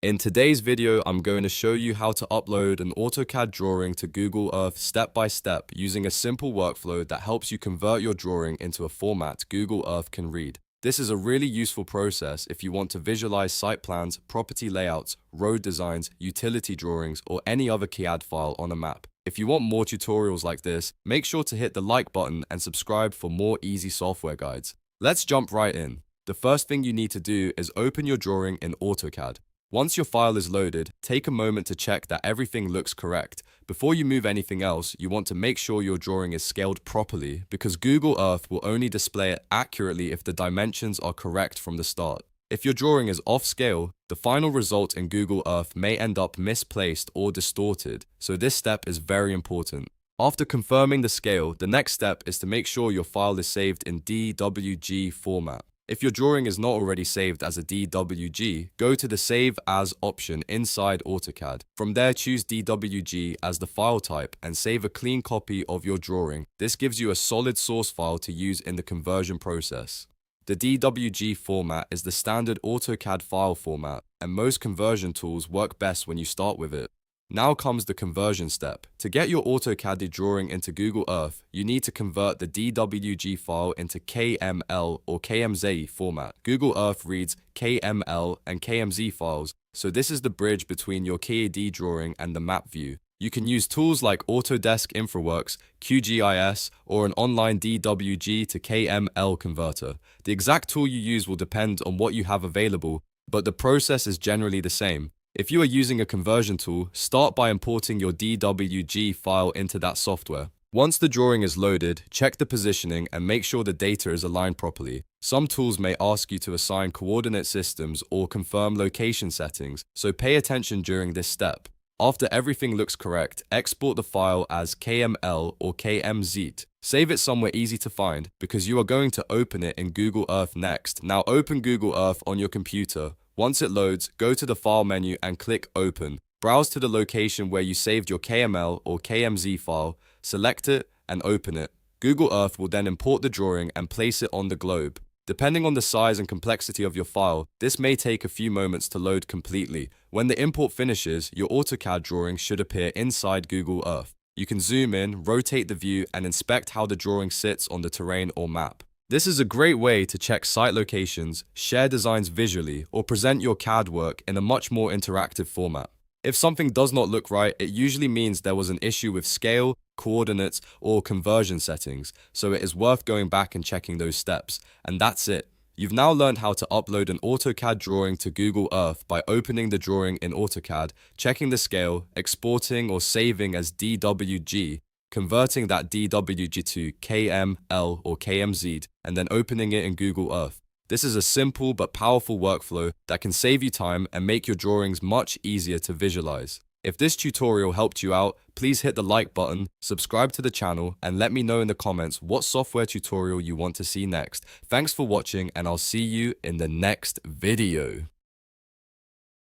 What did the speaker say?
In today's video, I'm going to show you how to upload an AutoCAD drawing to Google Earth step by step using a simple workflow that helps you convert your drawing into a format Google Earth can read. This is a really useful process if you want to visualize site plans, property layouts, road designs, utility drawings, or any other QGIS file on a map. If you want more tutorials like this, make sure to hit the like button and subscribe for more easy software guides. Let's jump right in. The first thing you need to do is open your drawing in AutoCAD. Once your file is loaded, take a moment to check that everything looks correct. Before you move anything else, you want to make sure your drawing is scaled properly because Google Earth will only display it accurately if the dimensions are correct from the start. If your drawing is off scale, the final result in Google Earth may end up misplaced or distorted, so this step is very important. After confirming the scale, the next step is to make sure your file is saved in DWG format. If your drawing is not already saved as a DWG, go to the Save As option inside AutoCAD. From there, choose DWG as the file type and save a clean copy of your drawing. This gives you a solid source file to use in the conversion process. The DWG format is the standard AutoCAD file format, and most conversion tools work best when you start with it. Now comes the conversion step. To get your AutoCAD drawing into Google Earth, you need to convert the DWG file into KML or KMZ format. Google Earth reads KML and KMZ files, so this is the bridge between your CAD drawing and the map view. You can use tools like Autodesk InfraWorks, QGIS, or an online DWG to KML converter. The exact tool you use will depend on what you have available, but the process is generally the same. If you are using a conversion tool, start by importing your DWG file into that software. Once the drawing is loaded, check the positioning and make sure the data is aligned properly. Some tools may ask you to assign coordinate systems or confirm location settings, so pay attention during this step. After everything looks correct, export the file as KML or KMZ. Save it somewhere easy to find because you are going to open it in Google Earth next. Now open Google Earth on your computer. Once it loads, go to the File menu and click Open. Browse to the location where you saved your KML or KMZ file, select it, and open it. Google Earth will then import the drawing and place it on the globe. Depending on the size and complexity of your file, this may take a few moments to load completely. When the import finishes, your AutoCAD drawing should appear inside Google Earth. You can zoom in, rotate the view, and inspect how the drawing sits on the terrain or map. This is a great way to check site locations, share designs visually, or present your CAD work in a much more interactive format. If something does not look right, it usually means there was an issue with scale, coordinates, or conversion settings, so it is worth going back and checking those steps. And that's it. You've now learned how to upload an AutoCAD drawing to Google Earth by opening the drawing in AutoCAD, checking the scale, exporting or saving as DWG, converting that DWG to KML or KMZ, and then opening it in Google Earth. This is a simple but powerful workflow that can save you time and make your drawings much easier to visualize. If this tutorial helped you out, please hit the like button, subscribe to the channel, and let me know in the comments what software tutorial you want to see next. Thanks for watching, and I'll see you in the next video.